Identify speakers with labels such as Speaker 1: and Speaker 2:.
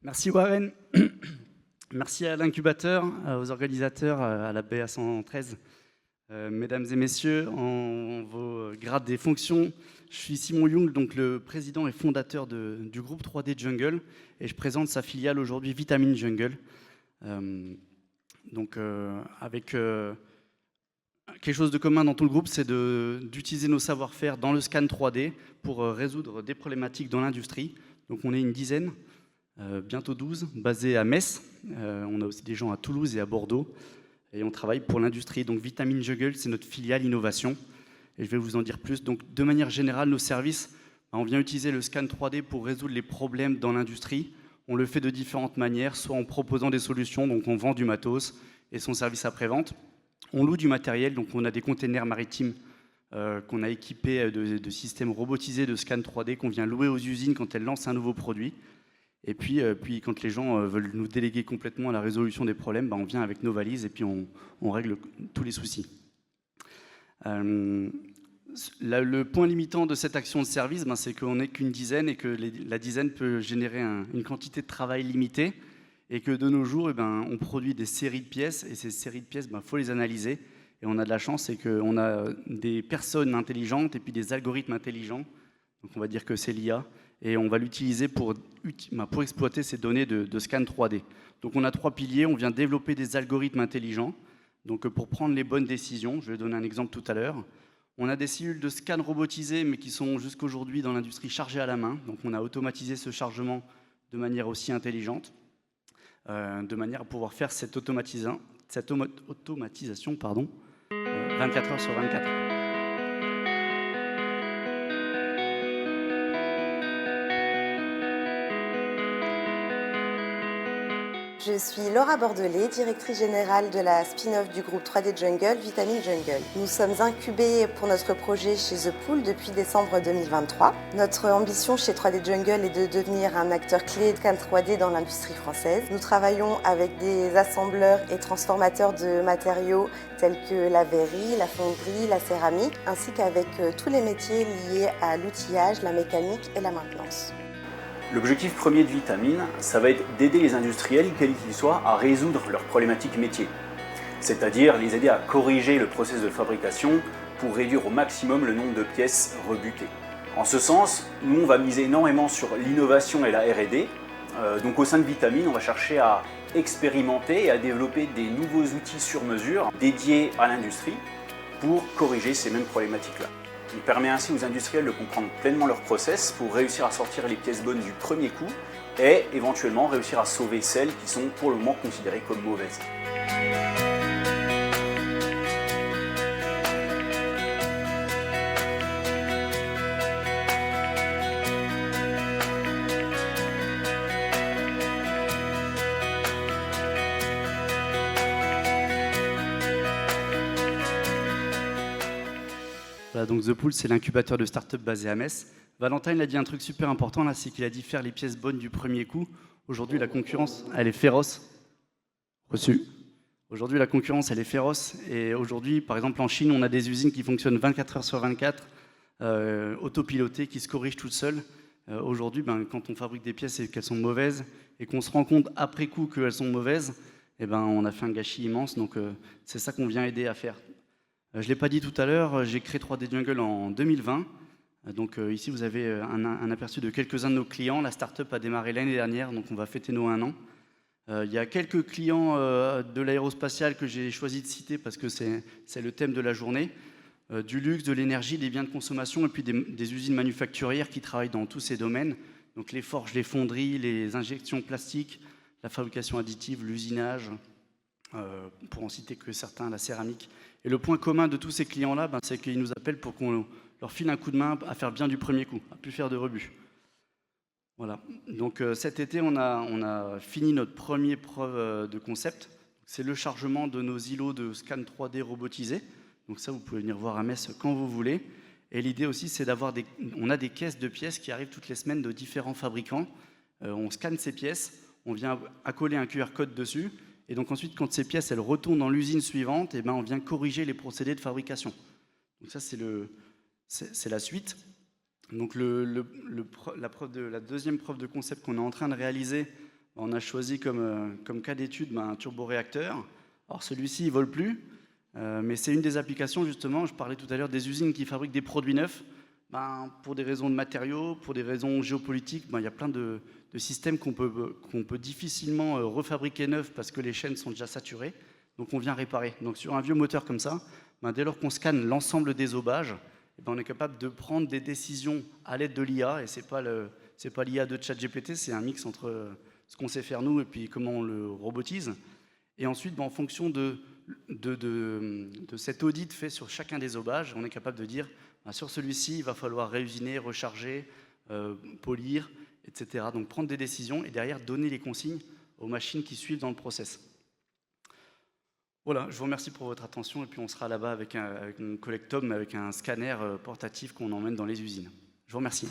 Speaker 1: Merci Warren. Merci à l'incubateur, aux organisateurs, à la BA 113. Mesdames et messieurs, en vos grades et fonctions, je suis Simon Young, donc le président et fondateur du groupe 3D Jungle, et je présente sa filiale aujourd'hui Vitamine Jungle. Avec quelque chose de commun dans tout le groupe, c'est d'utiliser nos savoir-faire dans le scan 3D pour résoudre des problématiques dans l'industrie. Donc on est une dizaine, bientôt 12, basés à Metz. On a aussi des gens à Toulouse et à Bordeaux. Et on travaille pour l'industrie. Donc Vitamine Jungle, c'est notre filiale innovation. Et je vais vous en dire plus. Donc de manière générale, nos services, on vient utiliser le scan 3D pour résoudre les problèmes dans l'industrie. On le fait de différentes manières, soit en proposant des solutions, donc on vend du matos et son service après-vente. On loue du matériel, donc on a des containers maritimes qu'on a équipés de systèmes robotisés de scan 3D qu'on vient louer aux usines quand elles lancent un nouveau produit. Et puis quand les gens veulent nous déléguer complètement à la résolution des problèmes, on vient avec nos valises et puis on règle tous les soucis. Le point limitant de cette action de service, c'est qu'on n'est qu'une dizaine et que la dizaine peut générer une quantité de travail limitée et que de nos jours, on produit des séries de pièces et ces séries de pièces, faut les analyser. Et on a de la chance, c'est qu'on a des personnes intelligentes et puis des algorithmes intelligents. Donc on va dire que c'est l'IA. Et on va l'utiliser pour exploiter ces données de scan 3D. Donc on a 3 piliers, on vient développer des algorithmes intelligents, donc pour prendre les bonnes décisions. Je vais donner un exemple tout à l'heure. On a des cellules de scan robotisées, mais qui sont jusqu'aujourd'hui dans l'industrie chargées à la main. Donc on a automatisé ce chargement de manière aussi intelligente, de manière à pouvoir faire cette automatisation 24 heures sur 24.
Speaker 2: Je suis Laura Bordelais, directrice générale de la spin-off du groupe 3D Jungle, Vitamine Jungle. Nous sommes incubés pour notre projet chez The Pool depuis décembre 2023. Notre ambition chez 3D Jungle est de devenir un acteur clé de scan 3D dans l'industrie française. Nous travaillons avec des assembleurs et transformateurs de matériaux tels que la verrerie, la fonderie, la céramique, ainsi qu'avec tous les métiers liés à l'outillage, la mécanique et la maintenance.
Speaker 3: L'objectif premier de Vitamine, ça va être d'aider les industriels, quels qu'ils soient, à résoudre leurs problématiques métiers. C'est-à-dire les aider à corriger le processus de fabrication pour réduire au maximum le nombre de pièces rebutées. En ce sens, nous on va miser énormément sur l'innovation et la R&D. Donc au sein de Vitamine, on va chercher à expérimenter et à développer des nouveaux outils sur mesure dédiés à l'industrie pour corriger ces mêmes problématiques-là. Il permet ainsi aux industriels de comprendre pleinement leur process pour réussir à sortir les pièces bonnes du premier coup et éventuellement réussir à sauver celles qui sont pour le moment considérées comme mauvaises.
Speaker 1: Voilà, donc The Pool, c'est l'incubateur de start-up basé à Metz. Valentin, il a dit un truc super important, là, c'est qu'il a dit faire les pièces bonnes du premier coup. Aujourd'hui, la concurrence, elle est féroce. Reçu. Aujourd'hui, la concurrence, elle est féroce. Et aujourd'hui, par exemple, en Chine, on a des usines qui fonctionnent 24 heures sur 24, autopilotées, qui se corrigent toutes seules. Aujourd'hui, quand on fabrique des pièces et qu'elles sont mauvaises, et qu'on se rend compte après coup qu'elles sont mauvaises, on a fait un gâchis immense. Donc, c'est ça qu'on vient aider à faire. Je ne l'ai pas dit tout à l'heure, j'ai créé 3D Jungle en 2020. Donc ici, vous avez un aperçu de quelques-uns de nos clients. La start-up a démarré l'année dernière, donc on va fêter nos 1 an. Il y a quelques clients de l'aérospatial que j'ai choisi de citer parce que c'est le thème de la journée. Du luxe, de l'énergie, des biens de consommation et puis des usines manufacturières qui travaillent dans tous ces domaines. Donc les forges, les fonderies, les injections plastiques, la fabrication additive, l'usinage, pour en citer que certains, la céramique. Et le point commun de tous ces clients-là, c'est qu'ils nous appellent pour qu'on leur file un coup de main à faire bien du premier coup, à ne plus faire de rebut. Voilà. Donc cet été, on a fini notre premier preuve de concept. C'est le chargement de nos îlots de scan 3D robotisés. Donc ça, vous pouvez venir voir à Metz quand vous voulez. Et l'idée aussi, c'est on a des caisses de pièces qui arrivent toutes les semaines de différents fabricants. On scanne ces pièces, on vient accoler un QR code dessus. Et donc ensuite, quand ces pièces elles retournent dans l'usine suivante, on vient corriger les procédés de fabrication. Donc ça, c'est la suite. Donc la deuxième preuve de concept qu'on est en train de réaliser, On a choisi comme cas d'étude un turboréacteur. Alors celui-ci, il vole plus, mais c'est une des applications justement, je parlais tout à l'heure des usines qui fabriquent des produits neufs. Pour des raisons de matériaux, pour des raisons géopolitiques, il y a plein de systèmes qu'on peut difficilement refabriquer neufs parce que les chaînes sont déjà saturées. Donc on vient réparer. Donc sur un vieux moteur comme ça, dès lors qu'on scanne l'ensemble des aubages, on est capable de prendre des décisions à l'aide de l'IA. Et c'est pas l'IA de ChatGPT, c'est un mix entre ce qu'on sait faire nous et puis comment on le robotise. Et ensuite, en fonction de cet audit fait sur chacun des aubages, on est capable de dire sur celui-ci, il va falloir réusiner, recharger, polir, etc. Donc prendre des décisions et derrière donner les consignes aux machines qui suivent dans le process. Voilà, je vous remercie pour votre attention et puis on sera là-bas avec un collectome, avec un scanner portatif qu'on emmène dans les usines. Je vous remercie.